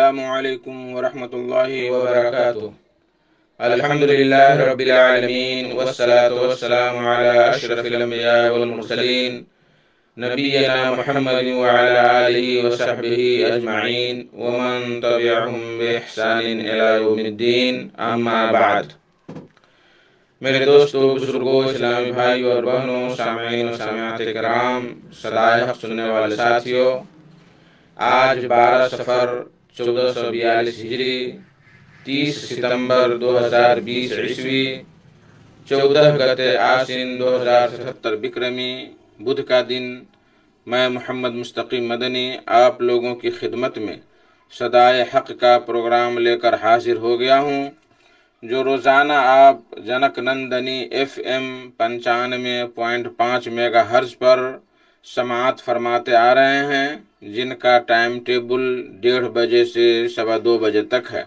السلام علیکم ورحمۃ اللہ وبرکاتہ۔ الحمد للہ رب العالمین والصلاة والسلام علی اشرف الانبیاء والمرسلین نبینا محمد وعلی آلہ وصحبہ اجمعین ومن تبعہم بإحسان الی یوم الدین، اما بعد۔ میرے دوستوں، بزرگوں، اسلامی بھائیوں اور بہنوں، سامعین و سامعات کرام، صدائے حق سننے والے ساتھیوں، آج 12 صفر 1442 ہجری، 30 ستمبر 2020 عیسوی، 14 گتے آسن 2077 بکرمی، بدھ کا دن، میں محمد مستقیم مدنی آپ لوگوں کی خدمت میں صدائے حق کا پروگرام لے کر حاضر ہو گیا ہوں، جو روزانہ آپ junk Nandini FM 95.5 mega hers پر سماعت فرماتے آ رہے ہیں، جن کا ٹائم ٹیبل 1:30 بجے سے 2:15 بجے تک ہے۔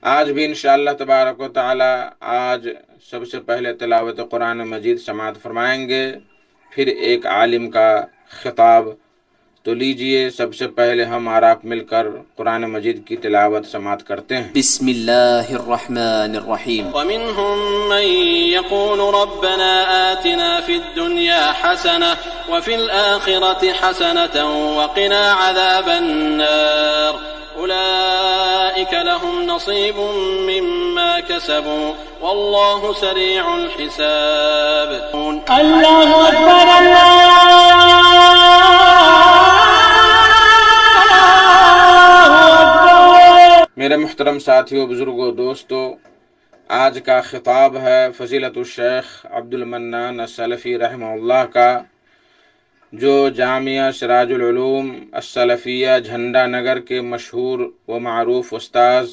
آج بھی انشاءاللہ تبارک و تعالی آج سب سے پہلے تلاوت قرآن مجید سماعت فرمائیں گے، پھر ایک عالم کا خطاب۔ تو لیجئے سب سے پہلے ہم اور آپ مل کر قرآن مجید کی تلاوت سماعت کرتے ہیں۔ بسم اللہ الرحمن الرحیم۔ ومنهم من يقول ربنا آتنا في الدنيا حسنة وفي الآخرة حسنة وقنا عذاب النار أولئك لهم نصيب مما كسبوا والله سريع الحساب۔ الله أكبر الله میرے محترم ساتھیوں، بزرگوں، دوستو، آج کا خطاب ہے فضیلت الشیخ عبد المنان السلفی رحمہ اللہ کا، جو جامعہ سراج العلوم السلفیہ جھنڈا نگر کے مشہور و معروف استاذ،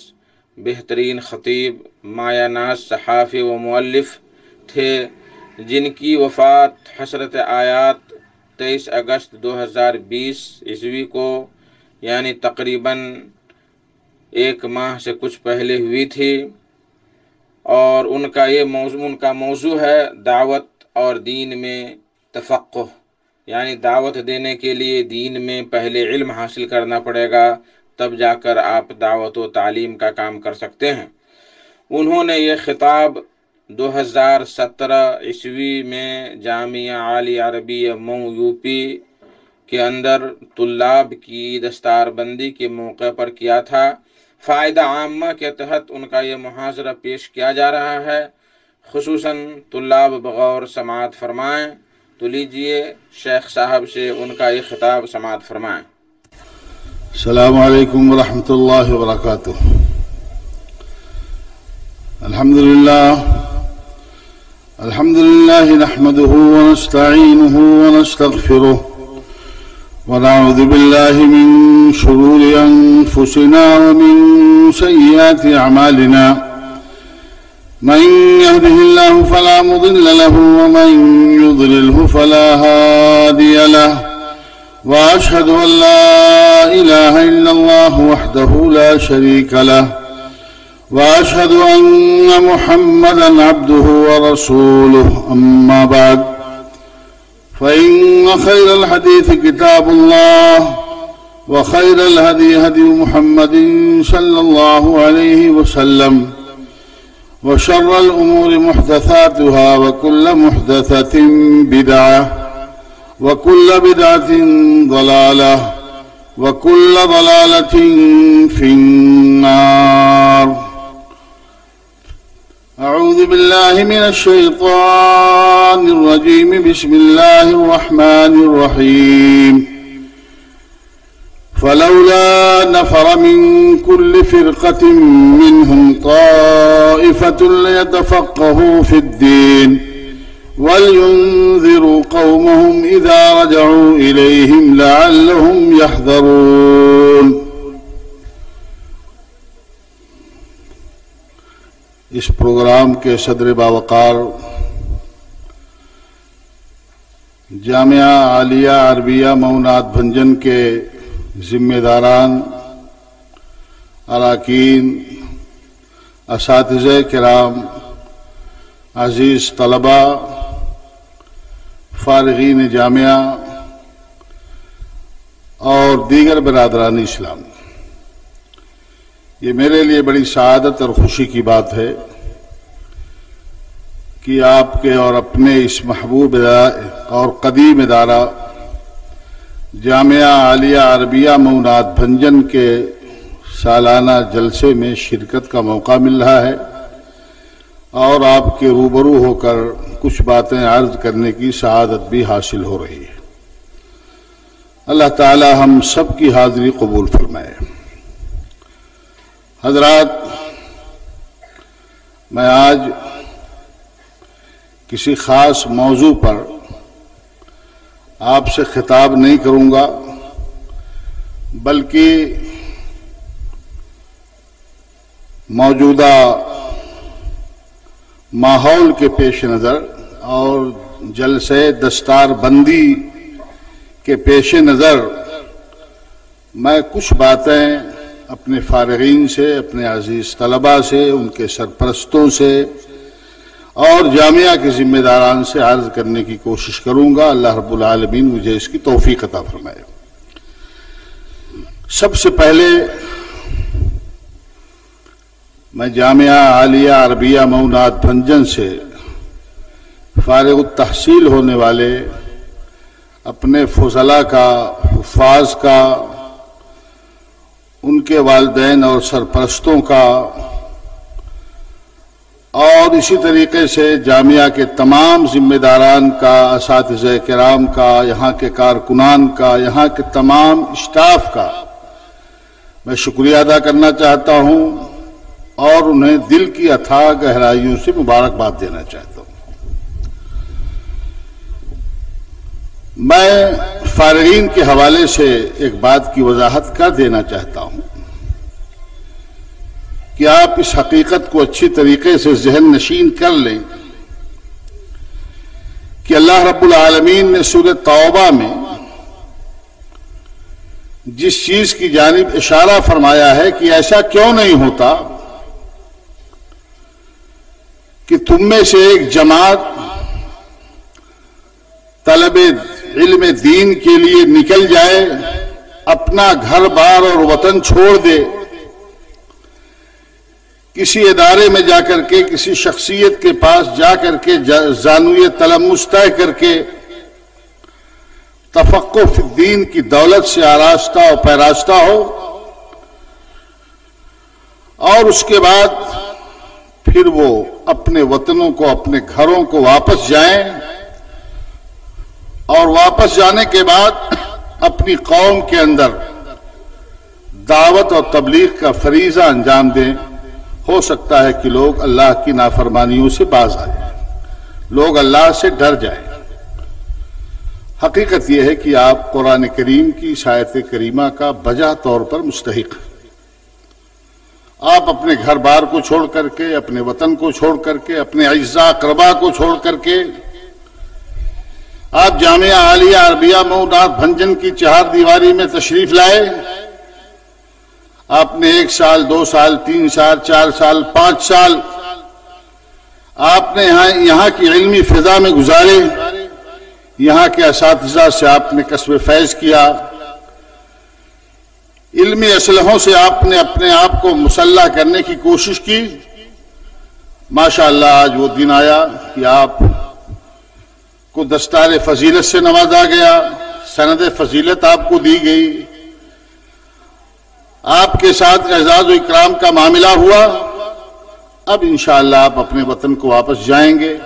بہترین خطیب، مایہ ناز صحافی و مؤلف تھے، جن کی وفات حسرت آیات 23 اگست 2020 عیسوی کو، یعنی تقریباً 1 ماہ سے کچھ پہلے ہوئی تھی، اور ان کا موضوع ہے دعوت اور دین میں تفقہ، یعنی دعوت دینے کے لیے دین میں پہلے علم حاصل کرنا پڑے گا، تب جا کر آپ دعوت و تعلیم کا کام کر سکتے ہیں۔ انہوں نے یہ خطاب 2017 عیسوی میں جامعہ عالیہ عربیہ مئو UP کے اندر طلاب کی دستار بندی کے موقع پر کیا تھا۔ فائدہ عامہ کے تحت ان کا یہ محاضرہ پیش کیا جا رہا ہے، خصوصاً طلاب بغور سماعت فرمائیں۔ تو لیجئے شیخ صاحب سے ان کا یہ خطاب سماعت فرمائیں۔ السلام علیکم ورحمۃ اللہ وبرکاتہ۔ الحمد للہ نحمده ونستعینه ونستغفره ونعوذ بالله من شرور أنفسنا ومن سيئات أعمالنا، من يهده الله فلا مضل له ومن يضلله فلا هادي له، وأشهد أن لا إله إلا الله وحده لا شريك له، وأشهد أن محمدا عبده ورسوله، أما بعد، فإن خير الحديث كتاب الله، وخير الهدي هدي محمد صلى الله عليه وسلم، وشر الأمور محدثاتها، وكل محدثة بدعة، وكل بدعة ضلالة، وكل ضلالة في النار۔ أعوذ بالله من الشيطان الرجيم، بسم الله الرحمن الرحيم، فلولا نفر من كل فرقة منهم طائفة ليتفقهوا في الدين ولينذروا قومهم إذا رجعوا إليهم لعلهم يحذرون۔ اس پروگرام کے صدر باوقار جامعہ عالیہ عربیہ مئو ناتھ بھنجن کے ذمہ داران، اراکین، اساتذہ کرام، عزیز طلباء، فارغین جامعہ اور دیگر برادران اسلام، یہ میرے لیے بڑی سعادت اور خوشی کی بات ہے کہ آپ کے اور اپنے اس محبوب اور قدیم ادارہ جامعہ عالیہ عربیہ موناد بھنجن کے سالانہ جلسے میں شرکت کا موقع مل رہا ہے اور آپ کے روبرو ہو کر کچھ باتیں عرض کرنے کی سعادت بھی حاصل ہو رہی ہے۔ اللہ تعالی ہم سب کی حاضری قبول فرمائے۔ حضرات، میں آج کسی خاص موضوع پر آپ سے خطاب نہیں کروں گا، بلکہ موجودہ ماحول کے پیش نظر اور جلسے دستار بندی کے پیش نظر میں کچھ باتیں اپنے فارغین سے، اپنے عزیز طلباء سے، ان کے سرپرستوں سے اور جامعہ کے ذمہ داران سے عرض کرنے کی کوشش کروں گا۔ اللہ رب العالمین مجھے اس کی توفیق عطا فرمائے۔ سب سے پہلے میں جامعہ عالیہ عربیہ موناد بھنجن سے فارغ التحصیل ہونے والے اپنے فضلاء کا، حفاظ کا، ان کے والدین اور سرپرستوں کا اور اسی طریقے سے جامعہ کے تمام ذمہ داران کا، اساتذہ کرام کا، یہاں کے کارکنان کا، یہاں کے تمام اسٹاف کا میں شکریہ ادا کرنا چاہتا ہوں اور انہیں دل کی اتھاہ گہرائیوں سے مبارکباد دینا چاہتا ہوں۔ میں فارغین کے حوالے سے ایک بات کی وضاحت کر دینا چاہتا ہوں کہ آپ اس حقیقت کو اچھی طریقے سے ذہن نشین کر لیں کہ اللہ رب العالمین نے سورہ توبہ میں جس چیز کی جانب اشارہ فرمایا ہے کہ ایسا کیوں نہیں ہوتا کہ تم میں سے ایک جماعت طلب علم دین کے لیے نکل جائے، اپنا گھر بار اور وطن چھوڑ دے، کسی ادارے میں جا کر کے، کسی شخصیت کے پاس جا کر کے زانوی تلمس طے کر کے تفقہ فی الدین کی دولت سے آراستہ اور پیراستہ ہو، اور اس کے بعد پھر وہ اپنے وطنوں کو، اپنے گھروں کو واپس جائیں اور واپس جانے کے بعد اپنی قوم کے اندر دعوت اور تبلیغ کا فریضہ انجام دیں۔ ہو سکتا ہے کہ لوگ اللہ کی نافرمانیوں سے باز آئیں، لوگ اللہ سے ڈر جائیں۔ حقیقت یہ ہے کہ آپ قرآن کریم کی اس آیت کریمہ کا بجا طور پر مستحق ہیں۔ آپ اپنے گھر بار کو چھوڑ کر کے، اپنے وطن کو چھوڑ کر کے، اپنے اعزاء اقربا کو چھوڑ کر کے آپ جامعہ عالیہ عربیہ موناد بھنجن کی چہار دیواری میں تشریف لائے۔ آپ نے 1 سال، 2 سال، 3 سال، 4 سال، 5 سال آپ نے یہاں کی علمی فضا میں گزارے، یہاں کے اساتذہ سے آپ نے کسب فیض کیا، علمی اسلحوں سے آپ نے اپنے آپ کو مسلح کرنے کی کوشش کی۔ ماشاءاللہ آج وہ دن آیا کہ آپ کو دستار فضیلت سے نوازا گیا، سند فضیلت آپ کو دی گئی، آپ کے ساتھ اعزاز و اکرام کا معاملہ ہوا۔ اب انشاءاللہ آپ اپنے وطن کو واپس جائیں گے،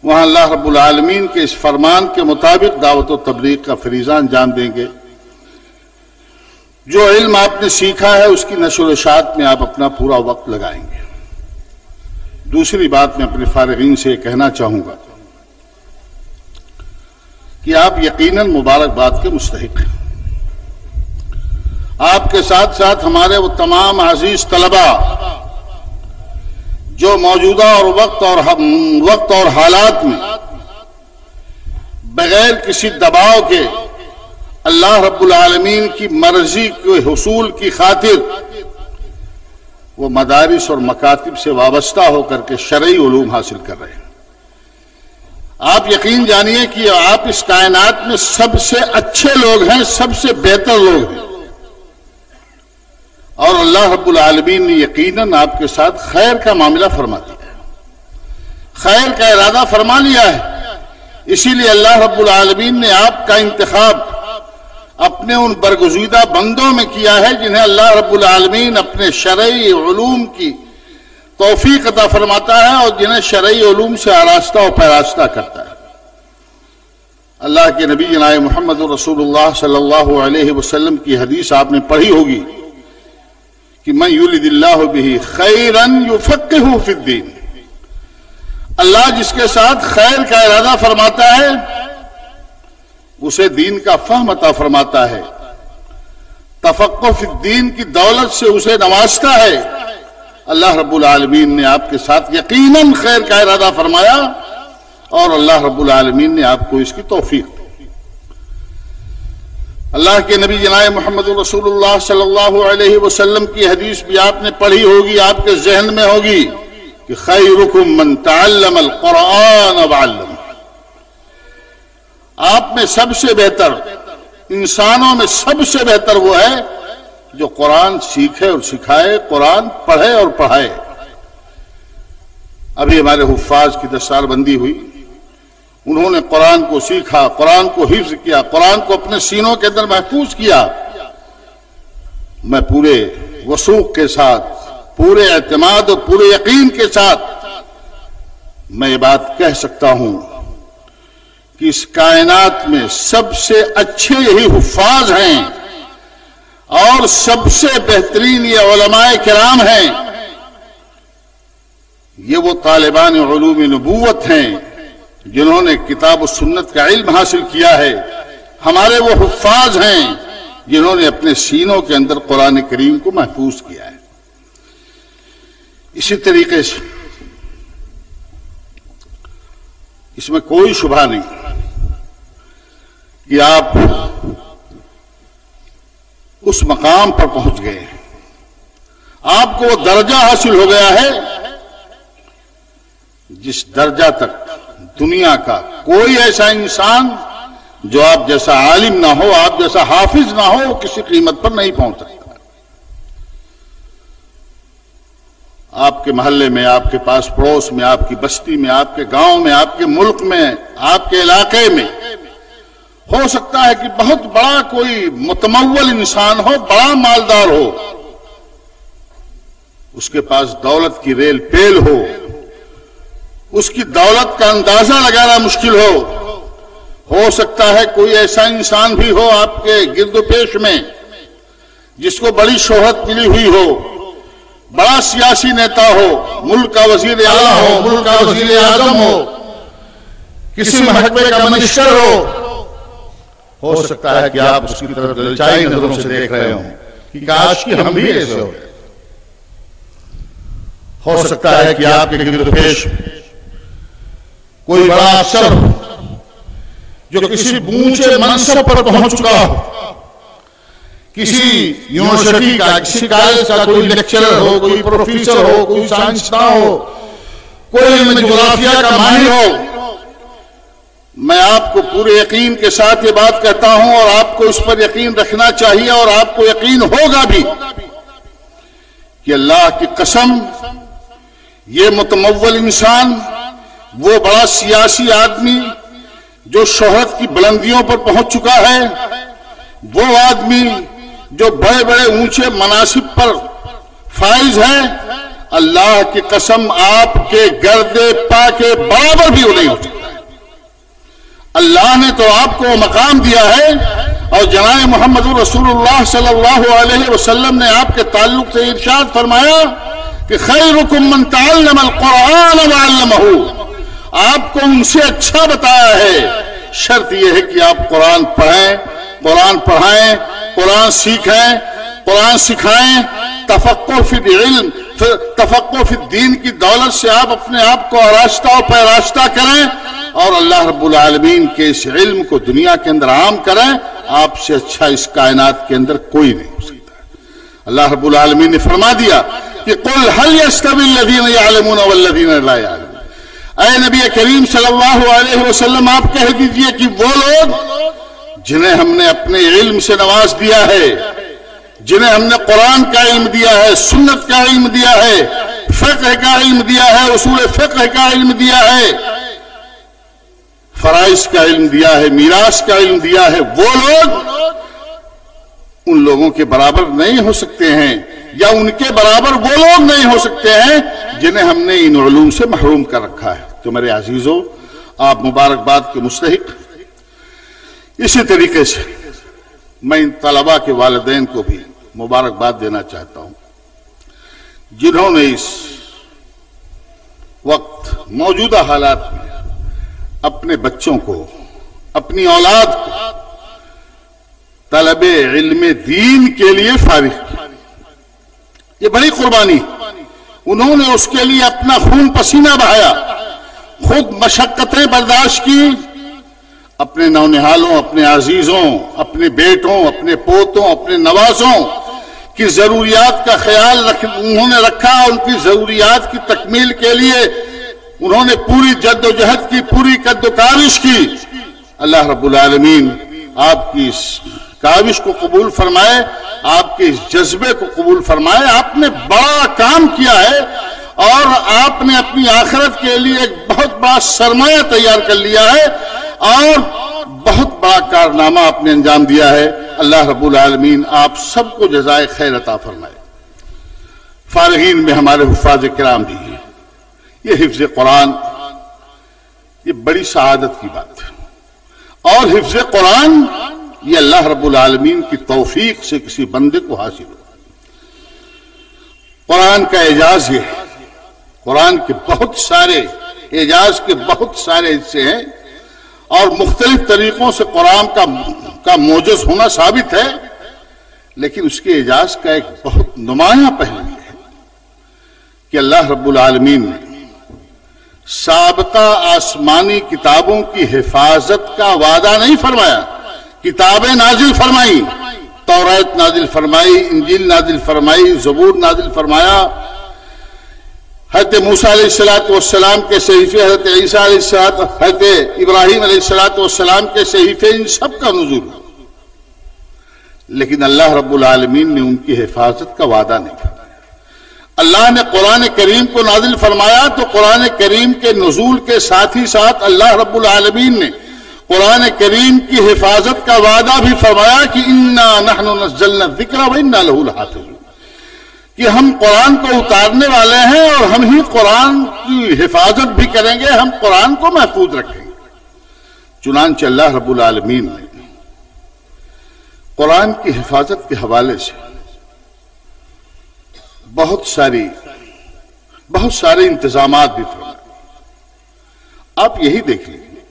وہاں اللہ رب العالمین کے اس فرمان کے مطابق دعوت و تبلیغ کا فریضہ انجام دیں گے۔ جو علم آپ نے سیکھا ہے اس کی نشر و اشاعت میں آپ اپنا پورا وقت لگائیں گے۔ دوسری بات میں اپنے فارغین سے یہ کہنا چاہوں گا کہ آپ یقیناً مبارکباد کے مستحق ہیں۔ آپ کے ساتھ ساتھ ہمارے وہ تمام عزیز طلباء جو موجودہ اور وقت اور حالات میں بغیر کسی دباؤ کے اللہ رب العالمین کی مرضی کے حصول کی خاطر وہ مدارس اور مکاتب سے وابستہ ہو کر کے شرعی علوم حاصل کر رہے ہیں۔ آپ یقین جانیے کہ آپ اس کائنات میں سب سے اچھے لوگ ہیں، سب سے بہتر لوگ ہیں، اور اللہ رب العالمین نے یقیناً آپ کے ساتھ خیر کا معاملہ فرما دیا ہے، خیر کا ارادہ فرما لیا ہے۔ اسی لیے اللہ رب العالمین نے آپ کا انتخاب اپنے ان برگزیدہ بندوں میں کیا ہے جنہیں اللہ رب العالمین اپنے شرعی علوم کی توفیق عطا فرماتا ہے اور جنہیں شرعی علوم سے آراستہ و پیراستہ کرتا ہے۔ اللہ کے نبی جناب محمد رسول اللہ صلی اللہ علیہ وسلم کی حدیث آپ نے پڑھی ہوگی کہ من یرد اللہ بہ خیرا یفقہہ فی الدین، اللہ جس کے ساتھ خیر کا ارادہ فرماتا ہے اسے دین کا فہم عطا فرماتا ہے، تفقہ فی الدین کی دولت سے اسے نوازتا ہے۔ اللہ رب العالمین نے آپ کے ساتھ یقیناً خیر کا ارادہ فرمایا اور اللہ رب العالمین نے آپ کو اس کی توفیق دی۔ اللہ کے نبی جناب محمد رسول اللہ صلی اللہ علیہ وسلم کی حدیث بھی آپ نے پڑھی ہوگی، آپ کے ذہن میں ہوگی کہ خیرکم من تعلم القرآن وعلمہ، آپ میں سب سے بہتر، انسانوں میں سب سے بہتر وہ ہے جو قرآن سیکھے اور سکھائے، قرآن پڑھے اور پڑھائے۔ ابھی ہمارے حفاظ کی دستار بندی ہوئی، انہوں نے قرآن کو سیکھا، قرآن کو حفظ کیا، قرآن کو اپنے سینوں کے اندر محفوظ کیا۔ میں پورے وثوق کے ساتھ، پورے اعتماد اور پورے یقین کے ساتھ میں یہ بات کہہ سکتا ہوں کہ اس کائنات میں سب سے اچھے یہی حفاظ ہیں اور سب سے بہترین یہ علماء کرام ہیں، یہ وہ طالبان علوم نبوت ہیں جنہوں نے کتاب و سنت کا علم حاصل کیا ہے، ہمارے وہ حفاظ ہیں جنہوں نے اپنے سینوں کے اندر قرآن کریم کو محفوظ کیا ہے۔ اسی طریقے سے اس میں کوئی شبہ نہیں کہ آپ اس مقام پر پہنچ گئے، آپ کو وہ درجہ حاصل ہو گیا ہے جس درجہ تک دنیا کا کوئی ایسا انسان جو آپ جیسا عالم نہ ہو، آپ جیسا حافظ نہ ہو، وہ کسی قیمت پر نہیں پہنچ سکتا۔ آپ کے محلے میں، آپ کے پاس پڑوس میں، آپ کی بستی میں، آپ کے گاؤں میں، آپ کے ملک میں، آپ کے علاقے میں ہو سکتا ہے کہ بہت بڑا کوئی متمول انسان ہو، بڑا مالدار ہو، اس کے پاس دولت کی ریل پیل اس کی دولت کا اندازہ لگانا مشکل ہو سکتا ہے کوئی ایسا انسان بھی ہو آپ کے گرد و پیش میں جس کو بڑی شہرت ملی ہوئی ہو، بڑا سیاسی نیتا ہو، ملک کا وزیر اعلیٰ ہو، ملک کا وزیر اعظم ہو، کسی محکمے کا منسٹر ہو سکتا ہے کہ آپ اس کی طرف دلچائی نظروں سے دیکھ رہے ہوں کہ کاش کہ ہم بھی ایسے ہو سکتا ہے کہ آپ کے گرد و پیش کوئی بڑا افسر جو کسی اونچے منصب پر پہنچ چکا ہو، کسی یونیورسٹی کا، کسی کالج کا کوئی لیکچرر ہو، کوئی پروفیسر ہو، کوئی سائنسداں ہو، کوئی علم جغرافیہ کا ماہر ہو۔ میں آپ کو پورے یقین کے ساتھ یہ بات کہتا ہوں اور آپ کو اس پر یقین رکھنا چاہیے اور آپ کو یقین ہوگا بھی کہ اللہ کی قسم یہ متمول انسان، وہ بڑا سیاسی آدمی جو شہرت کی بلندیوں پر پہنچ چکا ہے، وہ آدمی جو بڑے بڑے اونچے مناصب پر فائز ہے، اللہ کی قسم آپ کے گرد پا کے برابر بھی وہ نہیں ہو سکتا۔ اللہ نے تو آپ کو مقام دیا ہے اور جناب محمد رسول اللہ صلی اللہ علیہ وسلم نے آپ کے تعلق سے ارشاد فرمایا کہ خیرکم من تعلم القرآن وعلمہ، آپ کو ان سے اچھا بتایا ہے، شرط یہ ہے کہ آپ قرآن پڑھیں، قرآن پڑھائیں، قرآن سیکھیں، قرآن سکھائیں، تفقہ فی العلم، تفقہ فی الدین کی دولت سے آپ اپنے آپ کو آراستہ و پیراستہ کریں اور اللہ رب العالمین کے اس علم کو دنیا کے اندر عام کریں۔ آپ سے اچھا اس کائنات کے اندر کوئی نہیں ہو سکتا۔ اللہ رب العالمین نے فرما دیا کہ قل هل يستوي الذين يعلمون والذين لا يعلمون، اے نبی کریم صلی اللہ علیہ وسلم آپ کہہ دیجئے کہ وہ لوگ جنہیں ہم نے اپنے علم سے نواز دیا ہے، جنہیں ہم نے قرآن کا علم دیا ہے، سنت کا علم دیا ہے، فقہ کا علم دیا ہے، اصول فقہ کا علم دیا ہے، فرائض کا علم دیا ہے، میراث کا علم دیا ہے، وہ لوگ ان لوگوں کے برابر نہیں ہو سکتے ہیں، یا ان کے برابر وہ لوگ نہیں ہو سکتے ہیں جنہیں ہم نے ان علوم سے محروم کر رکھا ہے۔ تو میرے عزیزو، آپ مبارکباد کے مستحق۔ اسی طریقے سے میں ان طلباء کے والدین کو بھی مبارکباد دینا چاہتا ہوں جنہوں نے اس وقت موجودہ حالات میں اپنے بچوں کو، اپنی اولاد کو طلب علم دین کے لیے فارغ کیا۔ یہ بڑی قربانی، انہوں نے اس کے لیے اپنا خون پسینہ بہایا، خود مشقتیں برداشت کی، اپنے نونہالوں، اپنے عزیزوں، اپنے بیٹوں، اپنے پوتوں، اپنے نوازوں کی ضروریات کا خیال انہوں نے رکھا، ان کی ضروریات کی تکمیل کے لیے انہوں نے پوری جد و جہد کی، پوری قد و کاوش کی۔ اللہ رب العالمین آپ کی اس کاوش کو قبول فرمائے، آپ کے اس جذبے کو قبول فرمائے۔ آپ نے بڑا کام کیا ہے اور آپ نے اپنی آخرت کے لیے ایک بہت بڑا سرمایہ تیار کر لیا ہے اور بہت بڑا کارنامہ آپ نے انجام دیا ہے۔ اللہ رب العالمین آپ سب کو جزائے خیر عطا فرمائے۔ فارغین میں ہمارے حفاظ کرام بھی ہیں۔ یہ حفظ قرآن یہ بڑی سعادت کی بات ہے، اور حفظ قرآن یہ اللہ رب العالمین کی توفیق سے کسی بندے کو حاصل ہو۔ قرآن کا اعجاز یہ ہے، قرآن کے بہت سارے اعجاز کے بہت سارے حصے ہیں، اور مختلف طریقوں سے قرآن کا موجز ہونا ثابت ہے، لیکن اس کے اعجاز کا ایک بہت نمایاں پہلو یہ ہے کہ اللہ رب العالمین نے سابقہ آسمانی کتابوں کی حفاظت کا وعدہ نہیں فرمایا، کتابیں نازل فرمائی، توریت نازل فرمائی، انجیل نازل فرمائی، زبور نازل فرمایا، حضرت موسیٰ علیہ السلام کے صحیفے، حضرت عیسیٰ علیہ السلام، حضرت ابراہیم علیہ السلام کے صحیفے، ان سب کا نزول ہوا، لیکن اللہ رب العالمین نے ان کی حفاظت کا وعدہ نہیں فرمایا۔ اللہ نے قرآن کریم کو نازل فرمایا تو قرآن کریم کے نزول کے ساتھ ہی ساتھ اللہ رب العالمین نے قرآن کریم کی حفاظت کا وعدہ بھی فرمایا کہ اِنَّا نَحْنُ نَزَّلْنَا الذِّكْرَ وَإِنَّا لَهُ لَحَافِظُونَ، کہ ہم قرآن کو اتارنے والے ہیں اور ہم ہی قرآن کی حفاظت بھی کریں گے، ہم قرآن کو محفوظ رکھیں گے۔ چنانچہ اللہ رب العالمین نے قرآن کی حفاظت کے حوالے سے بہت سارے انتظامات بھی فرمائے۔ آپ یہی دیکھ لیجیے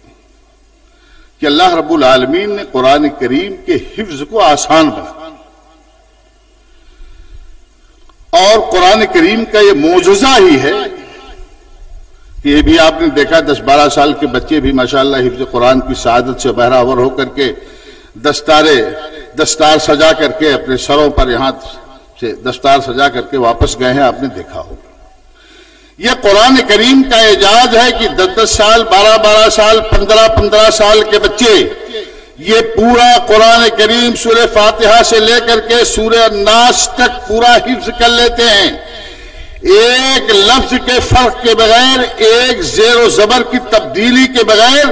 کہ اللہ رب العالمین نے قرآن کریم کے حفظ کو آسان بنا، اور قرآن کریم کا یہ معجزہ ہی ہے کہ یہ بھی آپ نے دیکھا 10-12 سال کے بچے بھی ماشاءاللہ حفظ قرآن کی سعادت سے بہرہ ہو کر کے دستار سجا کر کے اپنے سروں پر یہاں سے دستار سجا کر کے واپس گئے ہیں، آپ نے دیکھا ہوگا۔ یہ قرآن کریم کا اعجاز ہے کہ 10 سال، 12 سال، 15 سال کے بچے یہ پورا قرآن کریم سورہ فاتحہ سے لے کر کے سورہ ناس تک پورا حفظ کر لیتے ہیں، ایک لفظ کے فرق کے بغیر، ایک زیر و زبر کی تبدیلی کے بغیر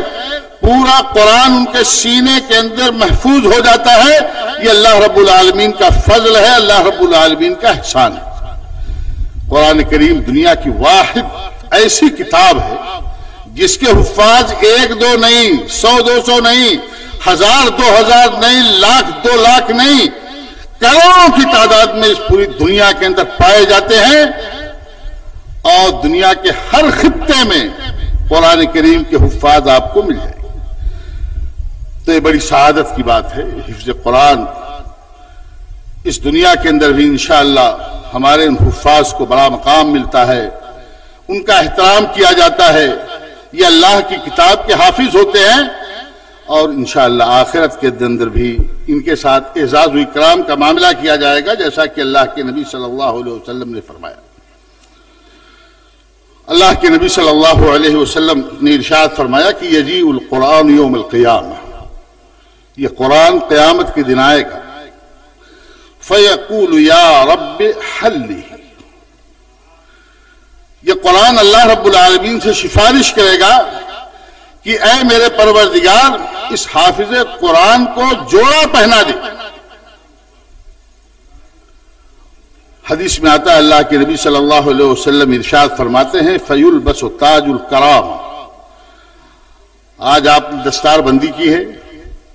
پورا قرآن ان کے سینے کے اندر محفوظ ہو جاتا ہے۔ یہ اللہ رب العالمین کا فضل ہے، اللہ رب العالمین کا احسان ہے۔ قرآن کریم دنیا کی واحد ایسی کتاب ہے جس کے حفاظ 1-2 نہیں، 100-200 نہیں، 1000-2000 نہیں، 1,00,000-2 لاکھ نہیں، کروڑوں کی تعداد میں اس پوری دنیا کے اندر پائے جاتے ہیں، اور دنیا کے ہر خطے میں قرآن کریم کے حفاظ آپ کو مل جائیں گے۔ تو یہ بڑی سعادت کی بات ہے۔ حفظ قرآن اس دنیا کے اندر بھی انشاءاللہ ہمارے ان حفاظ کو بڑا مقام ملتا ہے، ان کا احترام کیا جاتا ہے، یہ اللہ کی کتاب کے حافظ ہوتے ہیں، اور انشاءاللہ آخرت کے اندر بھی ان کے ساتھ اعزاز و اکرام کا معاملہ کیا جائے گا، جیسا کہ اللہ کے نبی صلی اللہ علیہ وسلم نے فرمایا۔ اللہ کے نبی صلی اللہ علیہ وسلم نے ارشاد فرمایا کہ یجیء القرآن یوم القیامہ، یہ قرآن قیامت کے دن آئے گا، فیقول یا رب حلی، یہ قرآن اللہ رب العالمین سے سفارش کرے گا کہ اے میرے پروردگار اس حافظ قرآن کو جوڑا پہنا دے۔ حدیث میں آتا ہے اللہ کے نبی صلی اللہ علیہ وسلم ارشاد فرماتے ہیں فیلبس تاج الکرام، آج آپ نے دستار بندی کی ہے،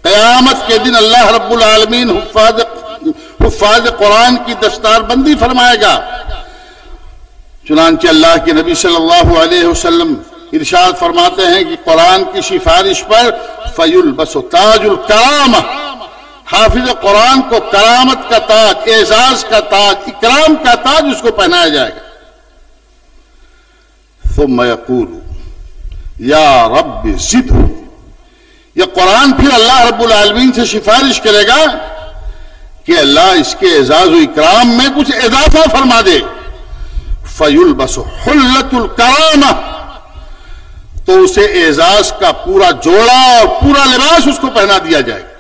قیامت کے دن اللہ رب العالمین حفاظ قرآن کی دستار بندی فرمائے گا۔ چنانچہ اللہ کے نبی صلی اللہ علیہ وسلم ارشاد فرماتے ہیں کہ قرآن کی سفارش پر فیلبس تاج الکرام، حافظ قرآن کو کرامت کا تاج، اعزاز کا تاج، اکرام کا تاج اس کو پہنایا جائے گا۔ ثم یقول یا رب زدہ، یہ قرآن پھر اللہ رب العالمین سے سفارش کرے گا کہ اللہ اس کے اعزاز و اکرام میں کچھ اضافہ فرما دے۔ فیلبس حلۃ الکرامہ، تو اسے اعزاز کا پورا جوڑا اور پورا لباس اس کو پہنا دیا جائے گا۔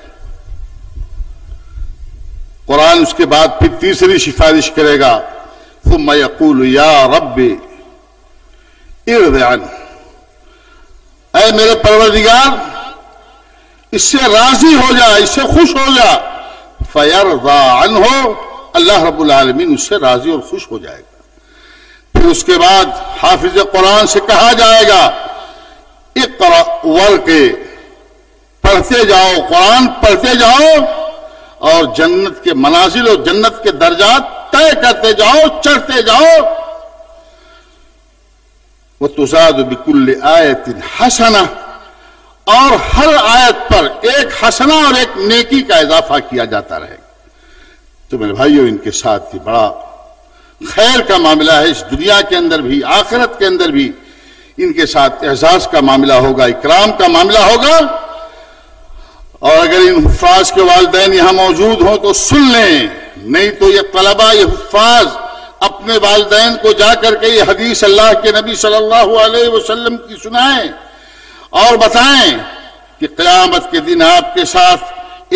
قرآن اس کے بعد پھر تیسری سفارش کرے گا ثم یقول یا رب ارض عنہ، اے میرے پروردگار اس سے راضی ہو جا، اس سے خوش ہو جا۔ فیرضی عنہ، اللہ رب العالمین اس سے راضی اور خوش ہو جائے گا۔ پھر اس کے بعد حافظ قرآن سے کہا جائے گا اقرأ ورقے، پڑھتے جاؤ، قرآن پڑھتے جاؤ اور جنت کے منازل اور جنت کے درجات طے کرتے جاؤ، چڑھتے جاؤ۔ وَتُزَادُ بِكُلِّ آیَةٍ حَسَنَةٍ، اور ہر آیت پر ایک حسنہ اور ایک نیکی کا اضافہ کیا جاتا رہے گا۔ تو میرے بھائیوں، ان کے ساتھ ہی بڑا خیر کا معاملہ ہے، اس دنیا کے اندر بھی آخرت کے اندر بھی ان کے ساتھ اعزاز کا معاملہ ہوگا، اکرام کا معاملہ ہوگا۔ اور اگر ان حفاظ کے والدین یہاں موجود ہوں تو سن لیں، نہیں تو یہ طلبہ، یہ حفاظ اپنے والدین کو جا کر کے یہ حدیث اللہ کے نبی صلی اللہ علیہ وسلم کی سنائیں اور بتائیں کہ قیامت کے دن آپ کے ساتھ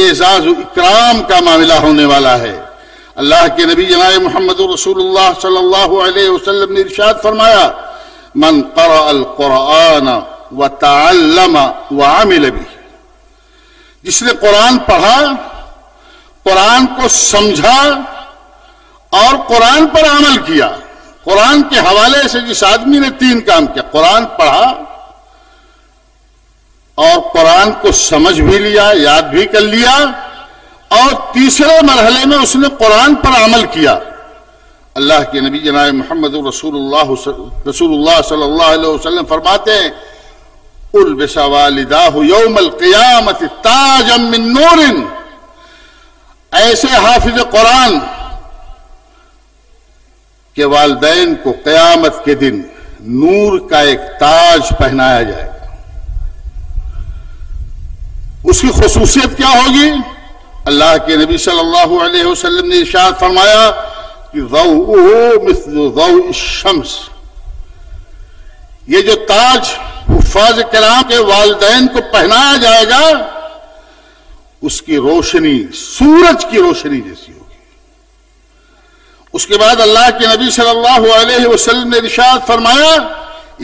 اعزاز و اکرام کا معاملہ ہونے والا ہے۔ اللہ کے نبی جناب محمد رسول اللہ صلی اللہ علیہ وسلم نے ارشاد فرمایا من قرأ القرآن وتعلم وعمل به، جس نے قرآن پڑھا، قرآن کو سمجھا اور قرآن پر عمل کیا۔ قرآن کے حوالے سے جس آدمی نے تین کام کیا، قرآن پڑھا اور قرآن کو سمجھ بھی لیا، یاد بھی کر لیا، اور تیسرے مرحلے میں اس نے قرآن پر عمل کیا۔ اللہ کے نبی جناب محمد رسول اللہ صلی اللہ علیہ وسلم فرماتے ہیں البس والداہ یوم القیامت تاجا من نور، ایسے حافظ قرآن کے والدین کو قیامت کے دن نور کا ایک تاج پہنایا جائے گا۔ اس کی خصوصیت کیا ہوگی؟ اللہ کے نبی صلی اللہ علیہ وسلم نے ارشاد فرمایا کہ ضوءہ مثل ضوء الشمس، یہ جو تاج حفاظ کرام کے والدین کو پہنایا جائے گا اس کی روشنی سورج کی روشنی جیسی ہوگی۔ اس کے بعد اللہ کے نبی صلی اللہ علیہ وسلم نے ارشاد فرمایا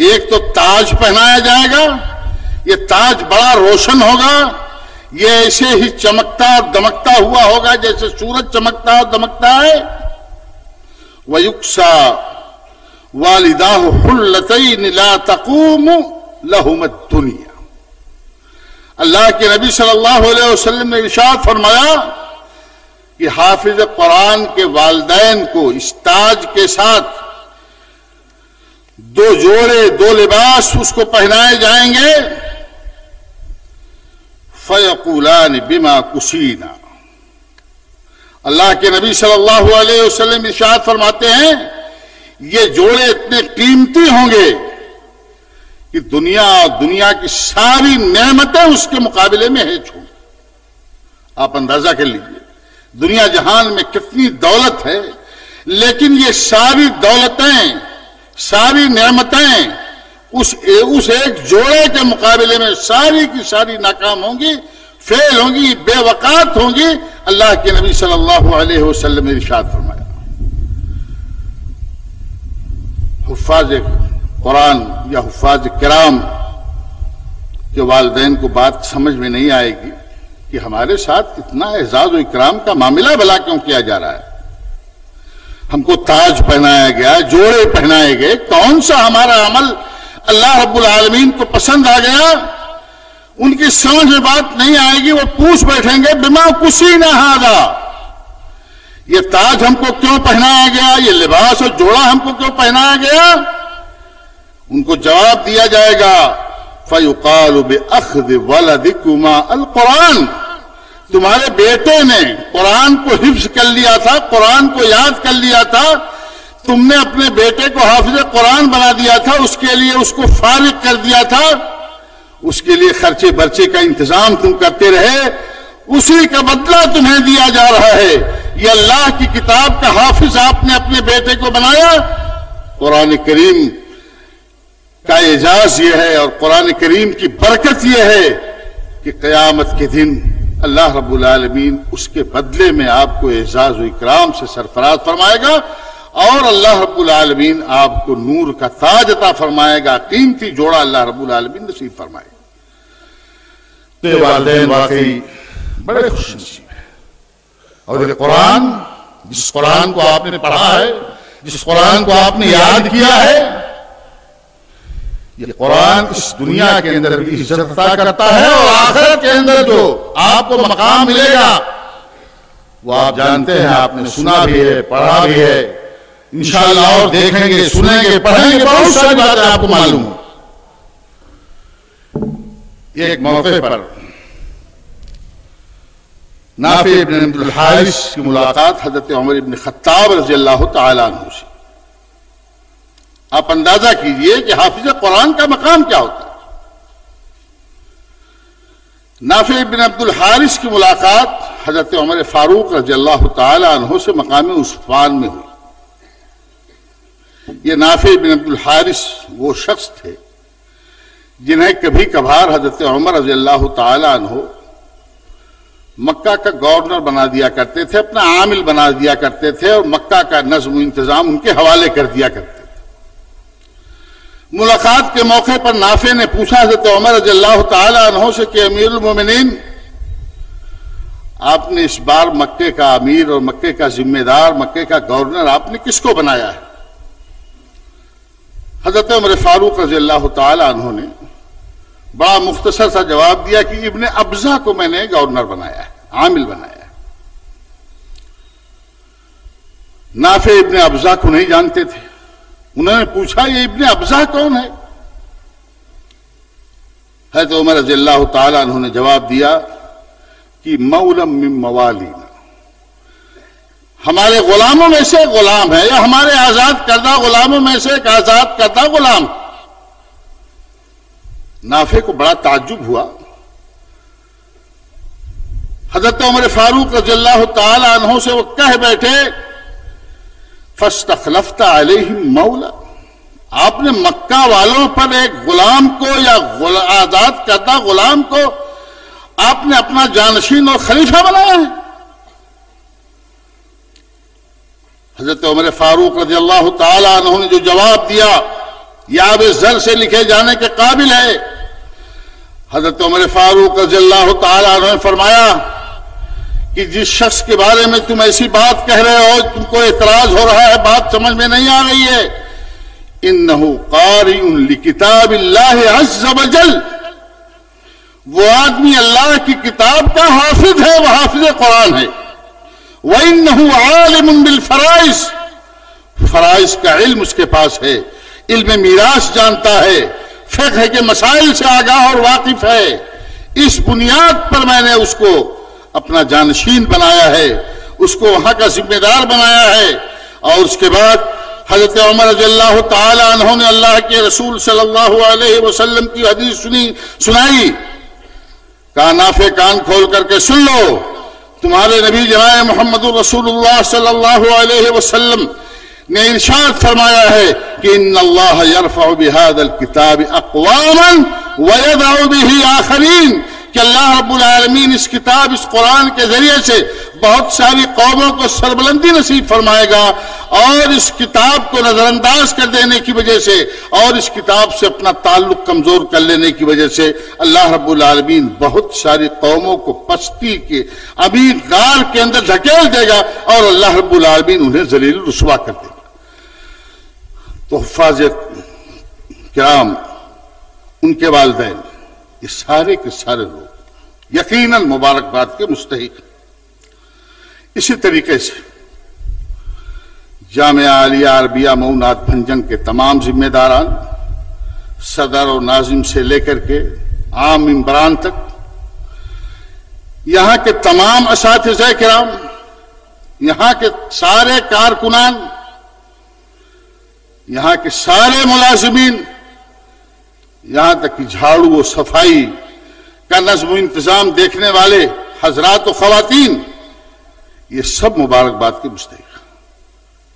ایک تو تاج پہنایا جائے گا، یہ تاج بڑا روشن ہوگا، یہ ایسے ہی چمکتا اور دمکتا ہوا ہوگا جیسے سورج چمکتا اور دمکتا ہے۔ وَيُكْسَى وَالِدَاهُ حُلَّتَيْنِ لَا تَقُومُ لَهُمَ الدُّنْيَا، اللہ کے نبی صلی اللہ علیہ وسلم نے ارشاد فرمایا کہ حافظ قرآن کے والدین کو اس تاج کے ساتھ دو جوڑے، دو لباس اس کو پہنائے جائیں گے۔ فَيَقُولَانِ بِمَا كُسِينَا، اللہ کے نبی صلی اللہ علیہ وسلم ارشاد فرماتے ہیں یہ جوڑے اتنے قیمتی ہوں گے کہ دنیا اور دنیا کی ساری نعمتیں اس کے مقابلے میں ہے چھوڑ۔ آپ اندازہ کر لیجئے دنیا جہان میں کتنی دولت ہے، لیکن یہ ساری دولتیں، ساری نعمتیں اس ایک جوڑے کے مقابلے میں ساری کی ساری ناکام ہوں گی، فیل ہوں گی، بے وقات ہوں گی، اللہ کے نبی صلی اللہ علیہ وسلم نے ارشاد فرمایا، حفاظ قرآن یا حفاظ کرام کے والدین کو بات سمجھ میں نہیں آئے گی کہ ہمارے ساتھ اتنا اعزاز و اکرام کا معاملہ بھلا کیوں کیا جا رہا ہے، ہم کو تاج پہنایا گیا، جوڑے پہنائے گئے، کون سا ہمارا عمل اللہ رب العالمین کو پسند آ گیا؟ ان کی سمجھ میں بات نہیں آئے گی، وہ پوچھ بیٹھیں گے بما کسینا ھذا، یہ تاج ہم کو کیوں پہنایا گیا، یہ لباس اور جوڑا ہم کو کیوں پہنایا گیا؟ ان کو جواب دیا جائے گا فَيُقَالُ بِأَخْذِ وَلَدِكُمَا الْقُرْآنِ، تمہارے بیٹے نے قرآن کو حفظ کر لیا تھا، قرآن کو یاد کر لیا تھا، تم نے اپنے بیٹے کو حافظ قرآن بنا دیا تھا، اس کے لیے اس کو فارغ کر دیا تھا، اس کے لیے خرچے برچے کا انتظام تم کرتے رہے، اسی کا بدلہ تمہیں دیا جا رہا ہے۔ یہ اللہ کی کتاب کا حافظ آپ نے اپنے بیٹے کو بنایا۔ قرآن کریم کا اعزاز یہ ہے اور قرآن کریم کی برکت یہ ہے کہ قیامت کے دن اللہ رب العالمین اس کے بدلے میں آپ کو اعزاز و اکرام سے سرفراز فرمائے گا، اور اللہ رب العالمین آپ کو نور کا تاج عطا فرمائے گا، قیمتی جوڑا اللہ رب العالمین نصیب فرمائے گا۔ تو یہ والدین واقعی بڑے خوش نصیب ہیں، اور یہ قرآن، جس قرآن کو آپ نے پڑھا ہے، جس قرآن کو آپ نے یاد کیا ہے، یہ قرآن اس دنیا کے اندر بھی عزت عطا کرتا ہے، اور آخرت کے اندر جو آپ کو مقام ملے گا وہ آپ جانتے ہیں، آپ نے سنا بھی ہے، پڑھا بھی ہے، انشاءاللہ اور دیکھیں گے، سنیں گے، پڑھیں گے، بہت ساری باتیں آپ کو معلوم ہوں۔ ایک موقع پر نافع ابن عبد الحارث کی ملاقات حضرت عمر ابن خطاب رضی اللہ تعالیٰ عنہ سے۔ آپ اندازہ کیجئے کہ حافظ قرآن کا مقام کیا ہوتا ہے۔ نافع ابن عبد الحارث کی ملاقات حضرت عمر فاروق رضی اللہ تعالیٰ عنہ سے مقام عثمان میں ہوئی۔ یہ نافع ابن عبد الحارث وہ شخص تھے جنہیں کبھی کبھار حضرت عمر رضی اللہ تعالیٰ عنہ مکہ کا گورنر بنا دیا کرتے تھے، اپنا عامل بنا دیا کرتے تھے، اور مکہ کا نظم و انتظام ان کے حوالے کر دیا کرتے تھے۔ ملاقات کے موقع پر نافع نے پوچھا حضرت عمر رضی اللہ تعالیٰ عنہ سے کہ امیر المومنین، آپ نے اس بار مکے کا امیر اور مکے کا ذمہ دار، مکے کا گورنر آپ نے کس کو بنایا ہے؟ حضرت عمر فاروق رضی اللہ تعالیٰ عنہ نے بڑا مختصر سا جواب دیا کہ ابن ابزہ کو میں نے گورنر بنایا ہے، عامل بنایا ہے۔ نافع ابن ابزہ کو نہیں جانتے تھے، انہوں نے پوچھا یہ ابن ابزہ کون ہے؟ حضرت عمر رضی اللہ تعالیٰ عنہ نے جواب دیا کہ مولم من موالینا، ہمارے غلاموں میں سے غلام ہے، یا ہمارے آزاد کردہ غلاموں میں سے ایک آزاد کردہ غلام۔ نافع کو بڑا تعجب ہوا۔ حضرت عمر فاروق رضی اللہ تعالی عنہ سے وہ کہہ بیٹھے فاستخلفت علیہم مولا، آپ نے مکہ والوں پر ایک غلام کو یا آزاد کردہ غلام کو آپ نے اپنا جانشین اور خلیفہ بنایا ہے؟ حضرت عمر فاروق رضی اللہ تعالی عنہ نے جو جواب دیا یہ آب زر سے لکھے جانے کے قابل ہے۔ حضرت عمر فاروق رضی اللہ تعالی عنہ نے فرمایا کہ جس شخص کے بارے میں تم ایسی بات کہہ رہے ہو، تم کو اعتراض ہو رہا ہے، بات سمجھ میں نہیں آ رہی ہے، انہ قارئ لکتاب اللہ عز وجل، وہ آدمی اللہ کی کتاب کا حافظ ہے، وہ حافظ قرآن ہے۔ وَإِنَّهُ عَالِمٌ بِالْفَرَائِضِ، فرائض کا علم اس کے پاس ہے، علم میراث جانتا ہے، فقہ کے مسائل سے آگاہ اور واقف ہے۔ اس بنیاد پر میں نے اس کو اپنا جانشین بنایا ہے، اس کو وہاں کا ذمہ دار بنایا ہے۔ اور اس کے بعد حضرت عمر رضی اللہ تعالی عنہ نے اللہ کے رسول صلی اللہ علیہ وسلم کی حدیث سنائی، کہا نافع کان کھول کر کے سن لو، تمہارے نبی جناب محمد رسول اللہ صلی اللہ علیہ وسلم نے ارشاد فرمایا ہے کہ ان اللہ یرفع بهذا الكتاب اقواما ويضع به آخرین، کہ اللہ رب العالمین اس کتاب، اس قرآن کے ذریعے سے بہت ساری قوموں کو سربلندی نصیب فرمائے گا، اور اس کتاب کو نظر انداز کر دینے کی وجہ سے اور اس کتاب سے اپنا تعلق کمزور کر لینے کی وجہ سے اللہ رب العالمین بہت ساری قوموں کو پستی کے عمیق غار کے اندر دھکیل دے گا، اور اللہ رب العالمین انہیں ذلیل و رسوا کر دے گا۔ تو حفاظ کرام، ان کے والدین، یہ سارے کے سارے لوگ یقیناً مبارکباد کے مستحق ہیں۔ اسی طریقے سے جامعہ عالیہ عربیہ مئو ناتھ بھنجن کے تمام ذمہ داران، صدر و ناظم سے لے کر کے عام ممبران تک، یہاں کے تمام اساتذہ کرام، یہاں کے سارے کارکنان، یہاں کے سارے ملازمین، یہاں تک کہ جھاڑو و صفائی کا نظم و انتظام دیکھنے والے حضرات و خواتین، یہ سب مبارکباد کے مستحق۔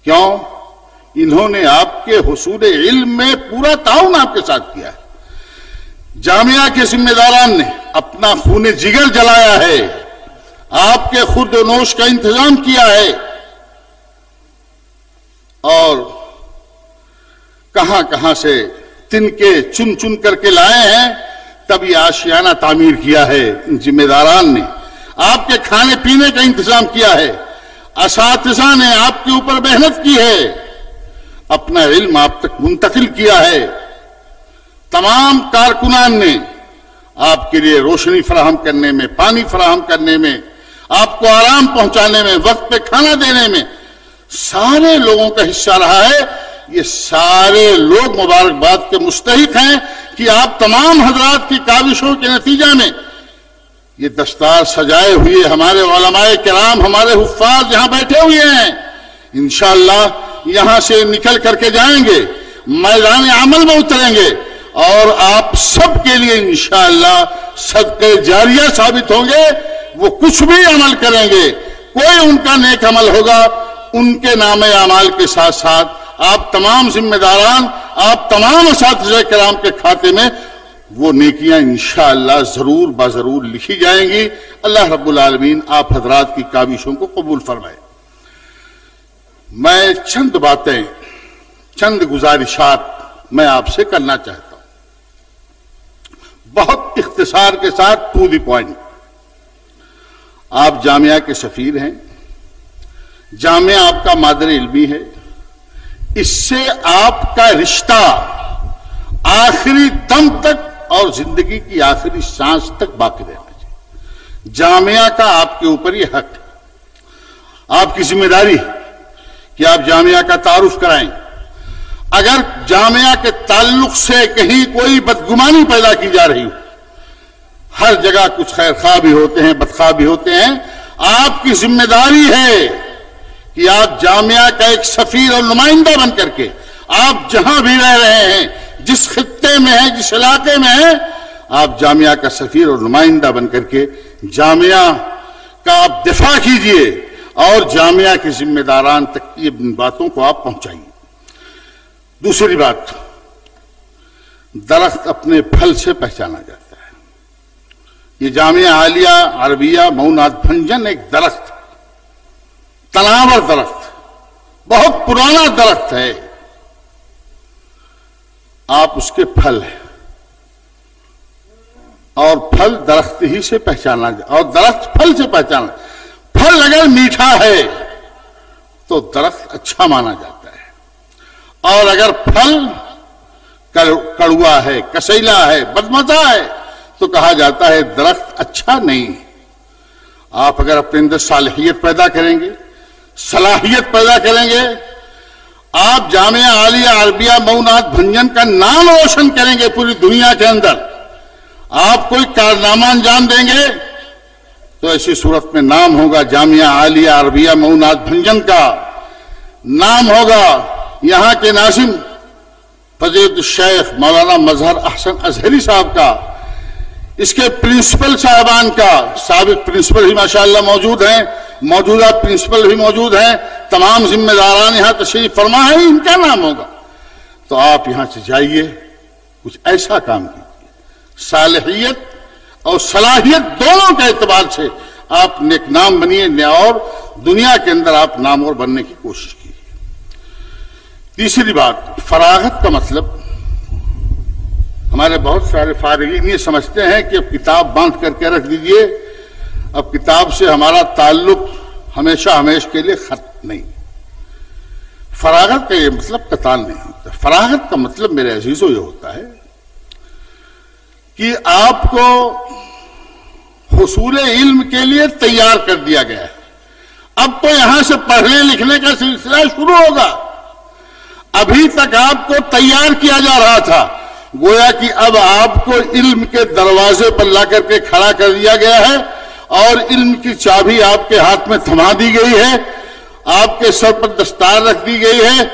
کیوں؟ انہوں نے آپ کے حصول علم میں پورا تعاون آپ کے ساتھ کیا ہے۔ جامعہ کے ذمہ داران نے اپنا خون جگر جلایا ہے، آپ کے خورد و نوش کا انتظام کیا ہے، اور کہاں کہاں سے تنکے چن چن کر کے لائے ہیں، تب یہ آشیانہ تعمیر کیا ہے۔ ان ذمہ داران نے آپ کے کھانے پینے کا انتظام کیا ہے، اساتذہ نے آپ کے اوپر محنت کی ہے، اپنا علم آپ تک منتقل کیا ہے، تمام کارکنان نے آپ کے لیے روشنی فراہم کرنے میں، پانی فراہم کرنے میں، آپ کو آرام پہنچانے میں، وقت پہ کھانا دینے میں سارے لوگوں کا حصہ رہا ہے۔ یہ سارے لوگ مبارکباد کے مستحق ہیں کہ آپ تمام حضرات کی کاوشوں کے نتیجہ میں یہ دستار سجائے ہوئے ہمارے علماء کرام، ہمارے حفاظ یہاں بیٹھے ہوئے ہیں، انشاءاللہ یہاں سے نکل کر کے جائیں گے، میدان عمل میں اتریں گے، اور آپ سب کے لیے انشاءاللہ صدقہ جاریہ ثابت ہوں گے۔ وہ کچھ بھی عمل کریں گے، کوئی ان کا نیک عمل ہوگا، ان کے نام اعمال کے ساتھ ساتھ آپ تمام ذمہ داران، آپ تمام اساتذہ کرام کے کھاتے میں وہ نیکیاں انشاءاللہ ضرور بضرور لکھی جائیں گی۔ اللہ رب العالمین آپ حضرات کی کاوشوں کو قبول فرمائے۔ میں چند باتیں، چند گزارشات میں آپ سے کرنا چاہتا ہوں، بہت اختصار کے ساتھ، ٹو دی پوائنٹ۔ آپ جامعہ کے سفیر ہیں، جامعہ آپ کا مادر علمی ہے، اس سے آپ کا رشتہ آخری دم تک اور زندگی کی آخری سانس تک باقی رہنا چاہیے۔ جامعہ کا آپ کے اوپر یہ حق ہے، آپ کی ذمہ داری ہے کہ آپ جامعہ کا تعارف کرائیں۔ اگر جامعہ کے تعلق سے کہیں کوئی بدگمانی پیدا کی جا رہی ہو، ہر جگہ کچھ خیر خواہ بھی ہوتے ہیں، بدخواہ بھی ہوتے ہیں، آپ کی ذمہ داری ہے کہ آپ جامعہ کا ایک سفیر اور نمائندہ بن کر کے، آپ جہاں بھی رہ رہے ہیں، جس خطے میں ہیں، جس علاقے میں ہیں، آپ جامعہ کا سفیر اور نمائندہ بن کر کے جامعہ کا آپ دفاع کیجئے، اور جامعہ کے ذمہ داران تک یہ باتوں کو آپ پہنچائیے۔ دوسری بات، درخت اپنے پھل سے پہچانا جاتا ہے۔ یہ جامعہ عالیہ عربیہ مئو ناتھ بھنجن ایک درخت، تناور درخت، بہت پرانا درخت ہے، آپ اس کے پھل ہیں، اور پھل درخت ہی سے پہچانا جاتا، اور درخت پھل سے پہچانا۔ پھل اگر میٹھا ہے تو درخت اچھا مانا جاتا ہے، اور اگر پھل کڑوا ہے، کسیلا ہے، بدمزہ ہے تو کہا جاتا ہے درخت اچھا نہیں ہے۔ آپ اگر اپنے اندر صالحیت پیدا کریں گے، صلاحیت پیدا کریں گے، آپ جامعہ عالیہ عربیہ مئو ناتھ بھنجن کا نام روشن کریں گے پوری دنیا کے اندر، آپ کوئی کارنامہ انجام دیں گے تو ایسی صورت میں نام ہوگا جامعہ عالیہ عربیہ مئو ناتھ بھنجن کا، نام ہوگا یہاں کے ناظم فضیلت الشیخ مولانا مظہر احسن اظہری صاحب کا، اس کے پرنسپل صاحبان کا، سابق پرنسپل ہی ماشاءاللہ موجود ہیں، موجودہ پرنسپل بھی موجود ہیں، تمام ذمہ داران یہاں تشریف فرما ہے، ان کا نام ہوگا۔ تو آپ یہاں سے جائیے، کچھ ایسا کام کیجیے، صالحیت اور صلاحیت دونوں کے اعتبار سے آپ نیک نام بنیے اور دنیا کے اندر آپ نامور بننے کی کوشش کی۔ تیسری بات، فراغت کا مطلب ہمارے بہت سارے فارغین یہ سمجھتے ہیں کہ اب کتاب باندھ کر کے رکھ دیجئے، اب کتاب سے ہمارا تعلق ہمیشہ ہمیشہ کے لیے ختم نہیں۔ فراغت کا یہ مطلب قطعاً نہیں ہوتا۔ فراغت کا مطلب میرے عزیزوں یہ ہوتا ہے کہ آپ کو حصول علم کے لیے تیار کر دیا گیا ہے، اب تو یہاں سے پڑھنے لکھنے کا سلسلہ شروع ہوگا۔ ابھی تک آپ کو تیار کیا جا رہا تھا، گویا کہ اب آپ کو علم کے دروازے پر لا کر کے کھڑا کر دیا گیا ہے اور علم کی چابی آپ کے ہاتھ میں تھما دی گئی ہے، آپ کے سر پر دستار رکھ دی گئی ہے،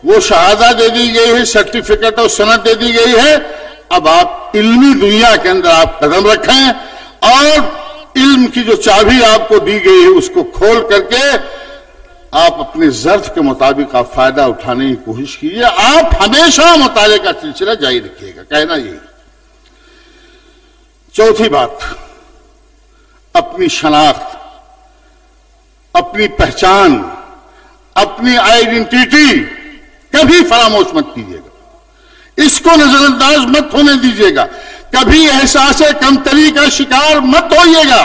وہ شہادہ دے دی گئی ہے، سرٹیفکیٹ اور سند دے دی گئی ہے۔ اب آپ علمی دنیا کے اندر آپ قدم رکھیں اور علم کی جو چابی آپ کو دی گئی ہے اس کو کھول کر کے آپ اپنے ظرف کے مطابق آپ فائدہ اٹھانے کی کوشش کیجیے۔ آپ ہمیشہ مطالعے کا سلسلہ جاری رکھیے گا، کہنا یہی۔ چوتھی بات، اپنی شناخت، اپنی پہچان، اپنی آئیڈینٹی کبھی فراموش مت کیجیے گا، اس کو نظر انداز مت ہونے دیجیے گا، کبھی احساس کمتری کا شکار مت ہوئیے گا۔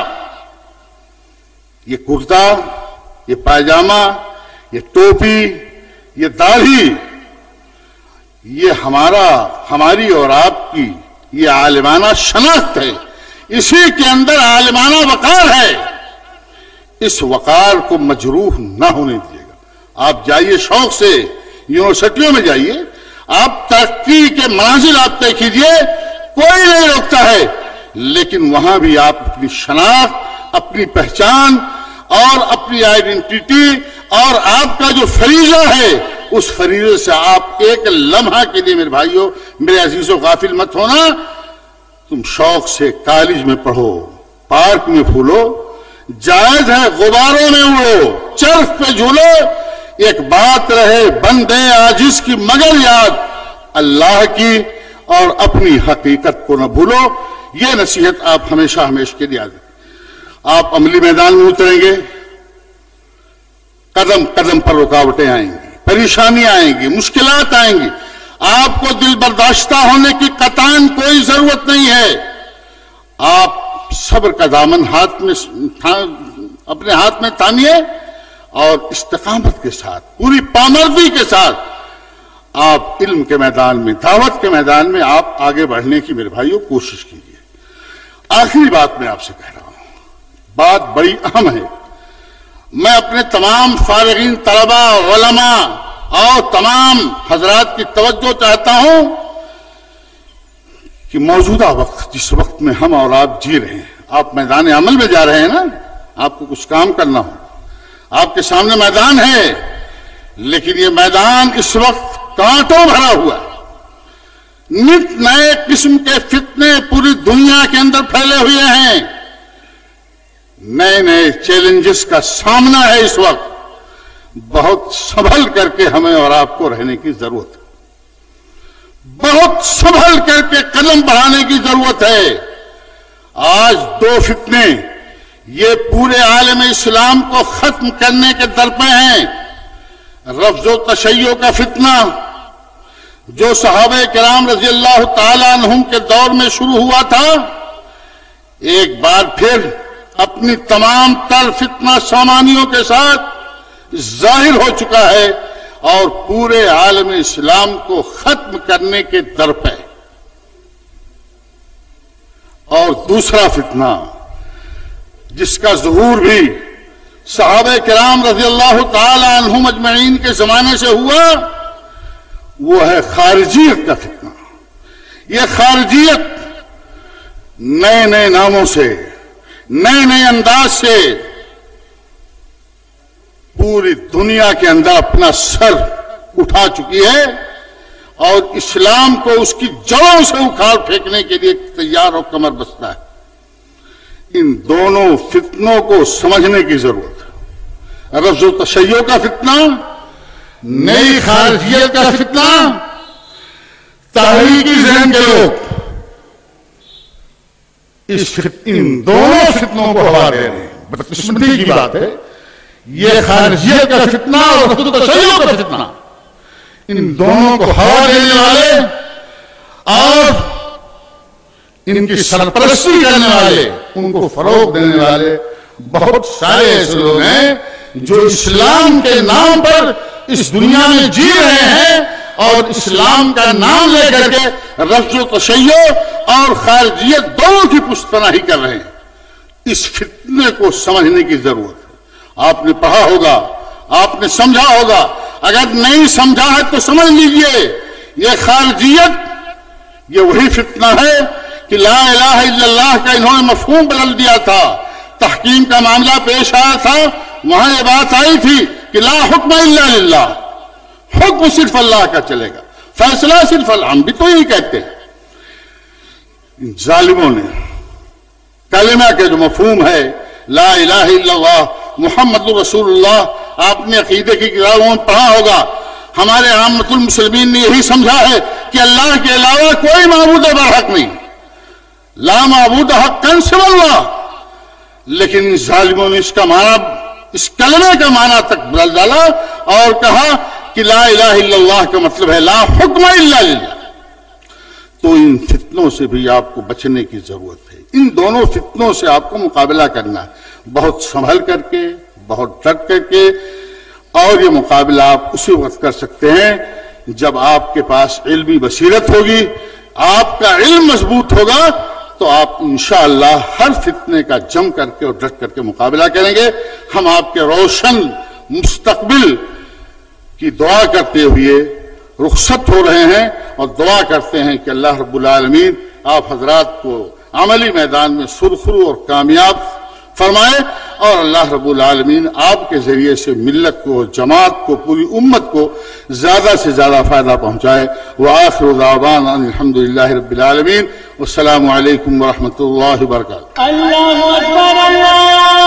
یہ کرتا، یہ پائجامہ، یہ ٹوپی، یہ داڑھی، یہ ہماری اور آپ کی یہ عالمانہ شناخت ہے، اسی کے اندر عالمانہ وقار ہے، اس وقار کو مجروح نہ ہونے دیجیے گا۔ آپ جائیے شوق سے یونیورسٹیوں میں جائیے، آپ ترقی کے منازل آپ طے کیجیے، کوئی نہیں روکتا ہے، لیکن وہاں بھی آپ اپنی شناخت، اپنی پہچان اور اپنی آئیڈینٹی اور آپ کا جو فریضہ ہے اس فریضے سے آپ ایک لمحہ کے لیے میرے بھائیوں، میرے عزیزوں غافل مت ہونا۔ تم شوق سے کالج میں پڑھو، پارک میں پھولو، جائز ہے غباروں میں اڑو، چرخ پہ جھولو، ایک بات رہے بندے عاجز کی مگر یاد اللہ کی، اور اپنی حقیقت کو نہ بھولو۔ یہ نصیحت آپ ہمیشہ کے لیے یاد رکھیں۔ آپ عملی میدان میں اتریں گے، قدم قدم پر رکاوٹیں آئیں گی، پریشانیاں آئیں گی، مشکلات آئیں گی، آپ کو دل برداشتہ ہونے کی قطعاً کوئی ضرورت نہیں ہے۔ آپ صبر کا دامن اپنے ہاتھ میں تھامیے اور استقامت کے ساتھ، پوری پامردی کے ساتھ آپ علم کے میدان میں، دعوت کے میدان میں آپ آگے بڑھنے کی میرے بھائیوں کوشش کیجیے۔ آخری بات میں آپ سے کہہ رہا ہوں، بات بڑی اہم ہے۔ میں اپنے تمام فارغین طلباء، علماء اور تمام حضرات کی توجہ چاہتا ہوں کہ موجودہ وقت، جس وقت میں ہم اور آپ جی رہے ہیں، آپ میدان عمل میں جا رہے ہیں نا، آپ کو کچھ کام کرنا ہو، آپ کے سامنے میدان ہے، لیکن یہ میدان اس وقت کانٹوں بھرا ہوا ہے، نت نئے قسم کے فتنے پوری دنیا کے اندر پھیلے ہوئے ہیں، نئے نئے چیلنجز کا سامنا ہے۔ اس وقت بہت سنبھل کر کے ہمیں اور آپ کو رہنے کی ضرورت ہے، بہت سنبھل کر کے قدم بڑھانے کی ضرورت ہے۔ آج دو فتنے یہ پورے عالم اسلام کو ختم کرنے کے درپے ہیں۔ رفض و تشیع کا فتنہ جو صحابہ کرام رضی اللہ تعالی عنہم کے دور میں شروع ہوا تھا، ایک بار پھر اپنی تمام تر فتنہ سامانیوں کے ساتھ ظاہر ہو چکا ہے اور پورے عالم اسلام کو ختم کرنے کے درپے۔ اور دوسرا فتنہ جس کا ظہور بھی صحابہ کرام رضی اللہ تعالی عنہم اجمعین کے زمانے سے ہوا، وہ ہے خارجیت کا فتنہ۔ یہ خارجیت نئے نئے ناموں سے، نئے نئے انداز سے پوری دنیا کے اندر اپنا سر اٹھا چکی ہے اور اسلام کو اس کی جڑوں سے اکھاڑ پھینکنے کے لیے تیار اور کمر بستہ ہے۔ ان دونوں فتنوں کو سمجھنے کی ضرورت ہے۔ رفض و تشیع کا فتنہ، نئی خارجیت کا فتنہ، تحریکی ذہن کے لوگ ان دونوں فتنوں کو ہوا دے رہے ہیں. بدقسمتی کی بات ہے یہ خارجیت کا فتنہ اور وحدت تشیع کا فتنہ، ان دونوں کو ہوا دینے والے اور ان کی سرپرستی کرنے والے، ان کو فروغ دینے والے بہت سارے ایسے لوگ ہیں جو اسلام کے نام پر اس دنیا میں جی رہے ہیں اور اسلام کا نام لے کر کے رفض و تشیع اور خارجیت دونوں کی پشت پناہی کر رہے ہیں. اس فتنے کو سمجھنے کی ضرورت ہے. آپ نے پڑھا ہوگا، آپ نے سمجھا ہوگا، اگر نہیں سمجھا ہے تو سمجھ لیجئے یہ خارجیت یہ وہی فتنہ ہے کہ لا الہ الا اللہ کا انہوں نے مفہوم بدل دیا تھا. تحکیم کا معاملہ پیش آیا تھا، وہاں یہ بات آئی تھی کہ لا حکم الا للہ، حکم صرف اللہ کا چلے گا، فیصلہ صرف اللہ. ہم بھی تو یہی کہتے ہیں. ان ظالموں نے کلمہ کے جو مفہوم ہے لا الہ الا اللہ محمد رسول اللہ، آپ نے عقیدے کی کتابوں میں پڑھا ہوگا، ہمارے عامت المسلمین نے یہی سمجھا ہے کہ اللہ کے علاوہ کوئی معبود برحق نہیں، لا معبود حقا سوى اللہ. لیکن ان ظالموں نے اس کا معنی، اس کلمے کا معنی تک بدل ڈالا اور کہا کہ لا الہ الا اللہ کا مطلب ہے لا حکم الا للہ. تو ان فتنوں سے بھی آپ کو بچنے کی ضرورت ہے. ان دونوں فتنوں سے آپ کو مقابلہ کرنا ہے، بہت سنبھل کر کے، بہت ڈٹ کر کے. اور یہ مقابلہ آپ اسی وقت کر سکتے ہیں جب آپ کے پاس علمی بصیرت ہوگی، آپ کا علم مضبوط ہوگا، تو آپ انشاءاللہ ہر فتنے کا جم کر کے اور ڈٹ کر کے مقابلہ کریں گے. ہم آپ کے روشن مستقبل کی دعا کرتے ہوئے رخصت ہو رہے ہیں اور دعا کرتے ہیں کہ اللہ رب العالمین آپ حضرات کو عملی میدان میں سرخرو اور کامیاب فرمائے، اور اللہ رب العالمین آپ کے ذریعے سے ملت کو، جماعت کو، پوری امت کو زیادہ سے زیادہ فائدہ پہنچائے. وآخر دعوانا الحمدللہ رب العالمین، والسلام علیکم ورحمۃ اللہ وبرکاتہ. اللہ اکبر اللہ